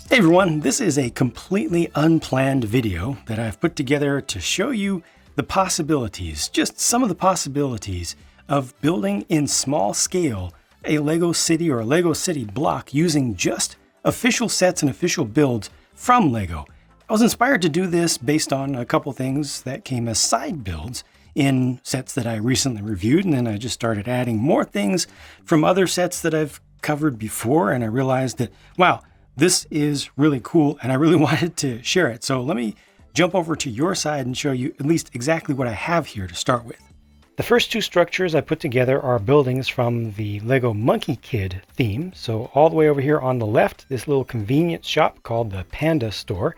Hey everyone, this is a completely unplanned video that I've put together to show you the possibilities, just some of the possibilities of building in small scale a Lego city or a Lego city block using just official sets and official builds from Lego. I was inspired to do this based on a couple things that came as side builds in sets that I recently reviewed, and then I just started adding more things from other sets that I've covered before, and I realized that, wow, this is really cool, and I really wanted to share it. So let me jump over to your side and show you at least exactly what I have here to start with. The first two structures I put together are buildings from the Lego Monkey Kid theme. So all the way over here on the left, this little convenience shop called the Panda Store.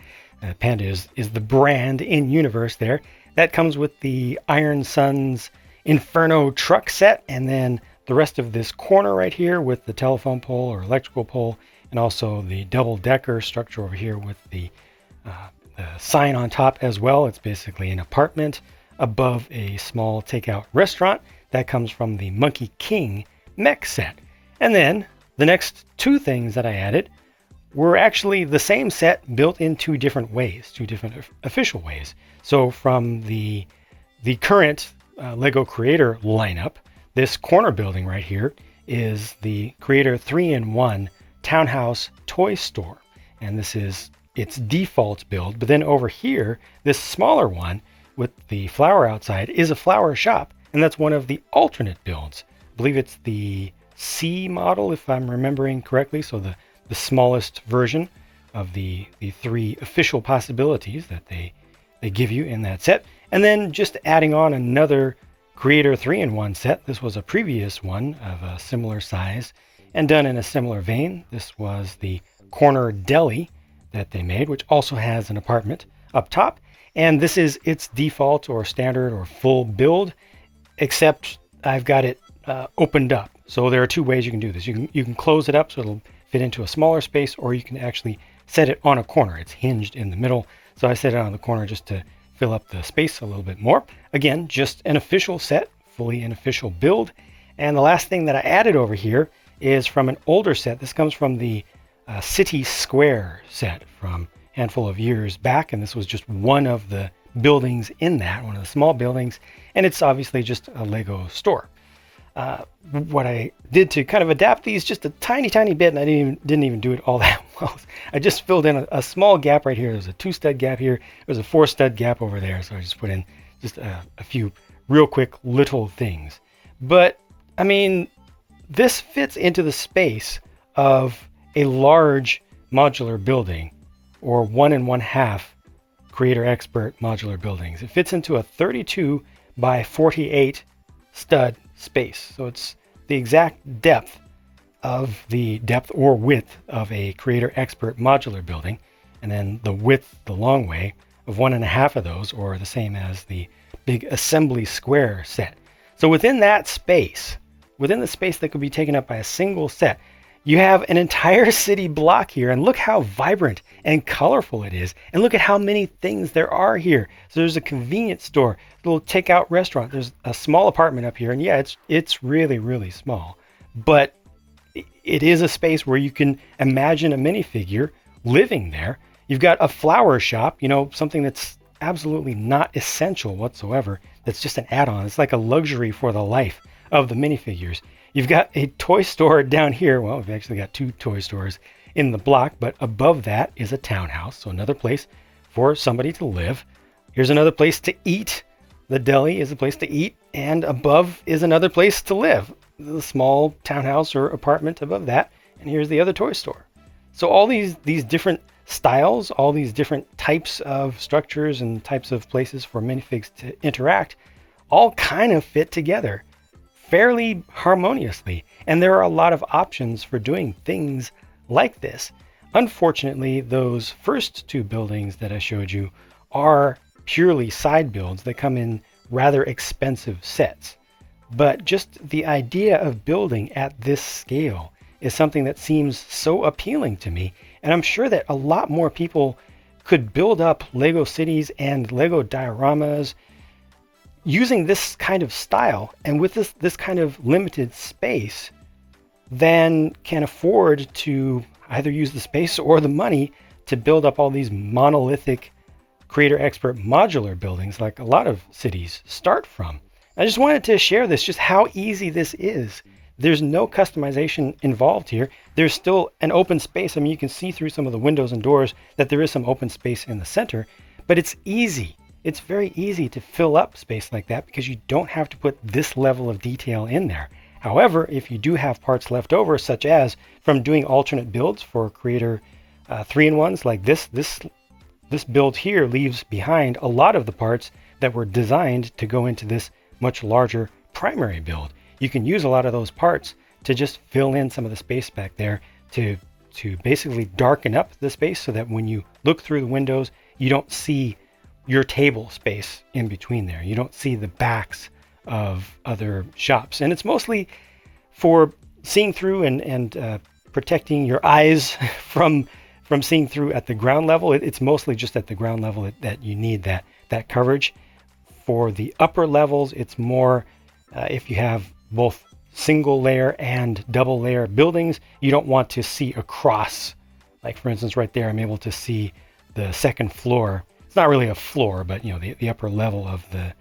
Panda is the brand in universe there. That comes with the Iron Sun's Inferno truck set, and then the rest of this corner right here with the telephone pole or electrical pole, and also the double-decker structure over here with the sign on top as well. It's basically an apartment above a small takeout restaurant. That comes from the Monkey King mech set. And then the next two things that I added were actually the same set built in two different ways, two different official ways. So from the current Lego Creator lineup, this corner building right here is the Creator 3-in-1 Townhouse Toy Store, and this is its default build. But then over here, this smaller one with the flower outside is a flower shop, and that's one of the alternate builds. I believe it's the C model, if I'm remembering correctly, so the smallest version of the three official possibilities that they give you in that set. And then just adding on another Creator 3-in-1 set. This was a previous one of a similar size and done in a similar vein. This was the corner deli that they made, which also has an apartment up top. And this is its default or standard or full build, except I've got it opened up. So there are two ways you can do this. You can close it up so it'll fit into a smaller space, or you can actually set it on a corner. It's hinged in the middle. So I set it on the corner just to fill up the space a little bit more. Again, just an official set, fully an official build. And the last thing that I added over here is from an older set. This comes from the City Square set from a handful of years back, and this was just one of the buildings in that, one of the small buildings, and it's obviously just a Lego store. What I did to kind of adapt these just a tiny bit, and I didn't even do it all that well, I just filled in a small gap right here. There's a 2-stud gap here. There's a 4-stud gap over there, so I just put in just a few real quick little things. But I mean, this fits into the space of a large modular building, or 1 1/2 Creator Expert modular buildings. It fits into a 32 by 48 stud space. So it's the exact depth of the depth or width of a Creator Expert modular building, and then the width, the long way, of 1 1/2 of those, or the same as the big assembly square set. So within that space, within the space that could be taken up by a single set, you have an entire city block here, and look how vibrant and colorful it is, and look at how many things there are here. So there's a convenience store, a little takeout restaurant, there's a small apartment up here, and yeah, it's really small, but it is a space where you can imagine a minifigure living there. You've got a flower shop, something that's absolutely not essential whatsoever, that's just an add-on. It's like a luxury for the life of the minifigures. You've got a toy store down here. Well, we've actually got two toy stores in the block, but above that is a townhouse, so another place for somebody to live. Here's another place to eat. The deli is a place to eat, and above is another place to live. The small townhouse or apartment above that, and here's the other toy store. So all these different styles, all these different types of structures and types of places for minifigs to interact, all kind of fit together fairly harmoniously, and there are a lot of options for doing things like this. Unfortunately, those first two buildings that I showed you are purely side builds that come in rather expensive sets. But just the idea of building at this scale is something that seems so appealing to me, and I'm sure that a lot more people could build up Lego cities and Lego dioramas using this kind of style and with this kind of limited space than can afford to either use the space or the money to build up all these monolithic Creator Expert modular buildings like a lot of cities start from. I just wanted to share this, just how easy this is. There's no customization involved here. There's still an open space. I mean, you can see through some of the windows and doors that there is some open space in the center, but it's easy. It's very easy to fill up space like that because you don't have to put this level of detail in there. However, if you do have parts left over, such as from doing alternate builds for Creator 3-in-1s like this build here leaves behind a lot of the parts that were designed to go into this much larger primary build. You can use a lot of those parts to just fill in some of the space back there to basically darken up the space so that when you look through the windows, you don't see your table space in between there. You don't see the backs of other shops. And it's mostly for seeing through and protecting your eyes from seeing through at the ground level. It's mostly just at the ground level that you need that coverage. For the upper levels, it's more if you have both single layer and double layer buildings, you don't want to see across. Like for instance, right there, I'm able to see the second floor. It's not really a floor, but you know, the upper level of the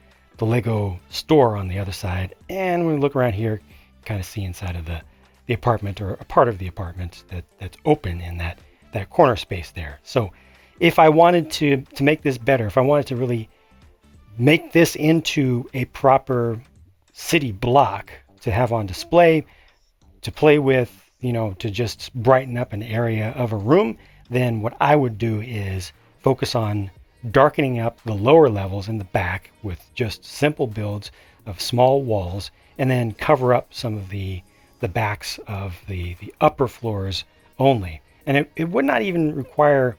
Lego store on the other side. And when we look around here, kind of see inside of the apartment, or a part of the apartment that's open in that corner space there. So if I wanted to make this better, if I wanted to really make this into a proper city block to have on display, to play with, you know, to just brighten up an area of a room, then what I would do is focus on darkening up the lower levels in the back with just simple builds of small walls, and then cover up some of the backs of the upper floors only. And it would not even require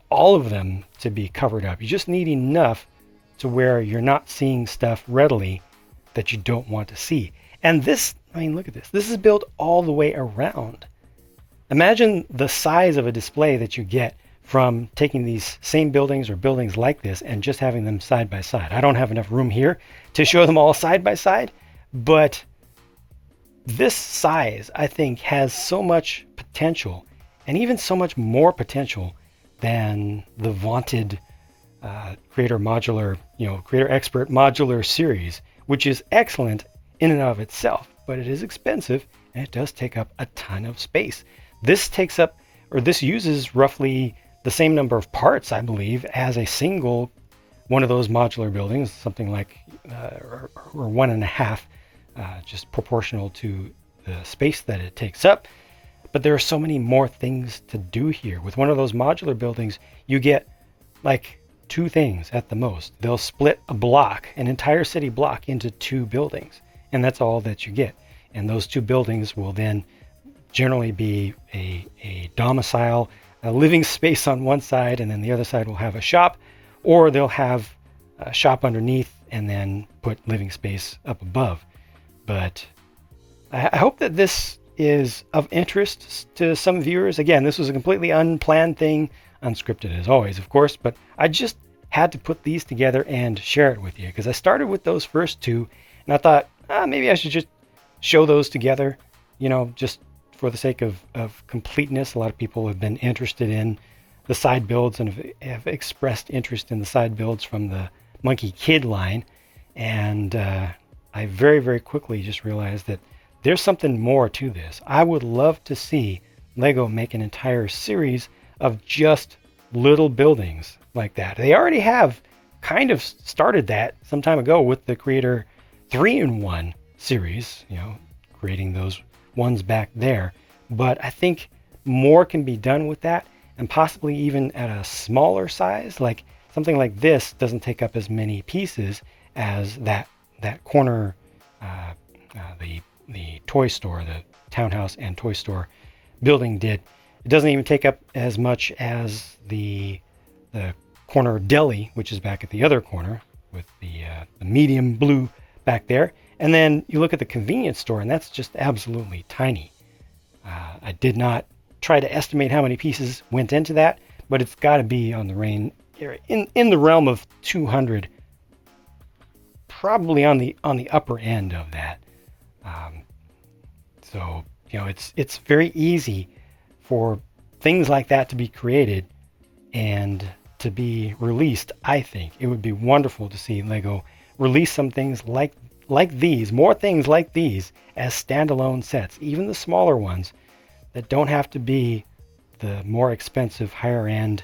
all of them to be covered up. You just need enough to where you're not seeing stuff readily that you don't want to see. And this, I mean, look at this. This is built all the way around. Imagine the size of a display that you get from taking these same buildings or buildings like this and just having them side by side. I don't have enough room here to show them all side by side, but this size, I think, has so much potential, and even so much more potential than the vaunted Creator Expert modular series, which is excellent in and of itself, but it is expensive and it does take up a ton of space. This uses roughly the same number of parts, I believe, as a single one of those modular buildings, something like or 1.5, just proportional to the space that it takes up. But there are so many more things to do here. With one of those modular buildings, you get like 2 things at the most. They'll split a block, an entire city block, into 2 buildings, and that's all that you get. And those 2 buildings will then generally be a domicile, a living space on one side, and then the other side will have a shop, or they'll have a shop underneath and then put living space up above. But I hope that this is of interest to some viewers. Again, this was a completely unplanned thing, unscripted as always, of course, but I just had to put these together and share it with you because I started with those first 2, and I thought maybe I should just show those together, you know, just for the sake of completeness. A lot of people have been interested in the side builds and have expressed interest in the side builds from the Monkey Kid line, and I very, very quickly just realized that there's something more to this. I would love to see Lego make an entire series of just little buildings like that. They already have kind of started that some time ago with the Creator 3-in-1 series, you know, creating those ones back there. But I think more can be done with that, and possibly even at a smaller size. Like something like this doesn't take up as many pieces as that corner, the toy store, the townhouse and toy store building did. It doesn't even take up as much as the corner deli, which is back at the other corner with the medium blue back there. And then you look at the convenience store, and that's just absolutely tiny. I did not try to estimate how many pieces went into that, but it's got to be on the range in the realm of 200, probably on the upper end of that. So you know, it's very easy for things like that to be created and to be released, I think it would be wonderful to see Lego release some things like these, more things like these as standalone sets, even the smaller ones that don't have to be the more expensive, higher end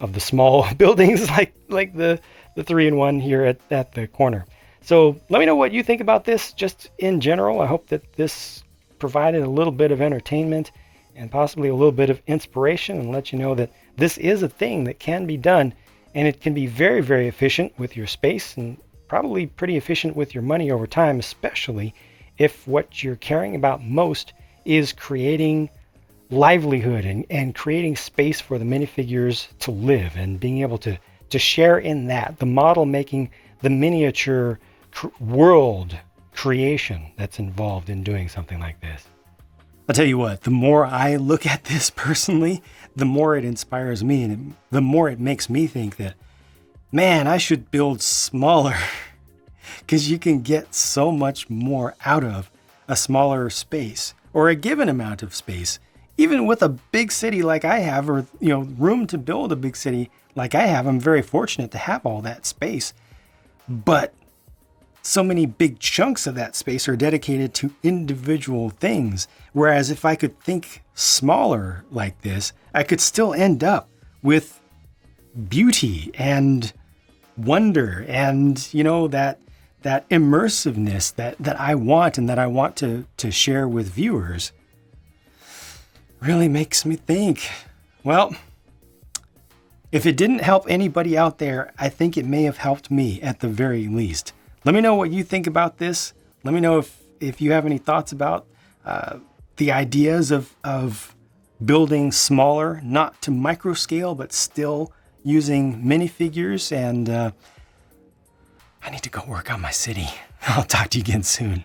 of the small buildings like the 3-in-1 here at the corner. So let me know what you think about this just in general. I hope that this provided a little bit of entertainment and possibly a little bit of inspiration, and let you know that this is a thing that can be done, and it can be very, very efficient with your space and probably pretty efficient with your money over time, especially if what you're caring about most is creating livelihood and creating space for the minifigures to live and being able to share in that, the model making, the miniature world creation that's involved in doing something like this. I'll tell you what, the more I look at this personally, the more it inspires me, and the more it makes me think that, man, I should build smaller because you can get so much more out of a smaller space or a given amount of space. Even with a big city like I have, or room to build a big city like I have, I'm very fortunate to have all that space. But so many big chunks of that space are dedicated to individual things. Whereas if I could think smaller like this, I could still end up with beauty and wonder and, that immersiveness that I want and that I want to share with viewers. Really makes me think. Well, if it didn't help anybody out there, I think it may have helped me at the very least. Let me know what you think about this. Let me know if you have any thoughts about the ideas of building smaller, not to micro scale, but still using minifigures. And I need to go work on my city. I'll talk to you again soon.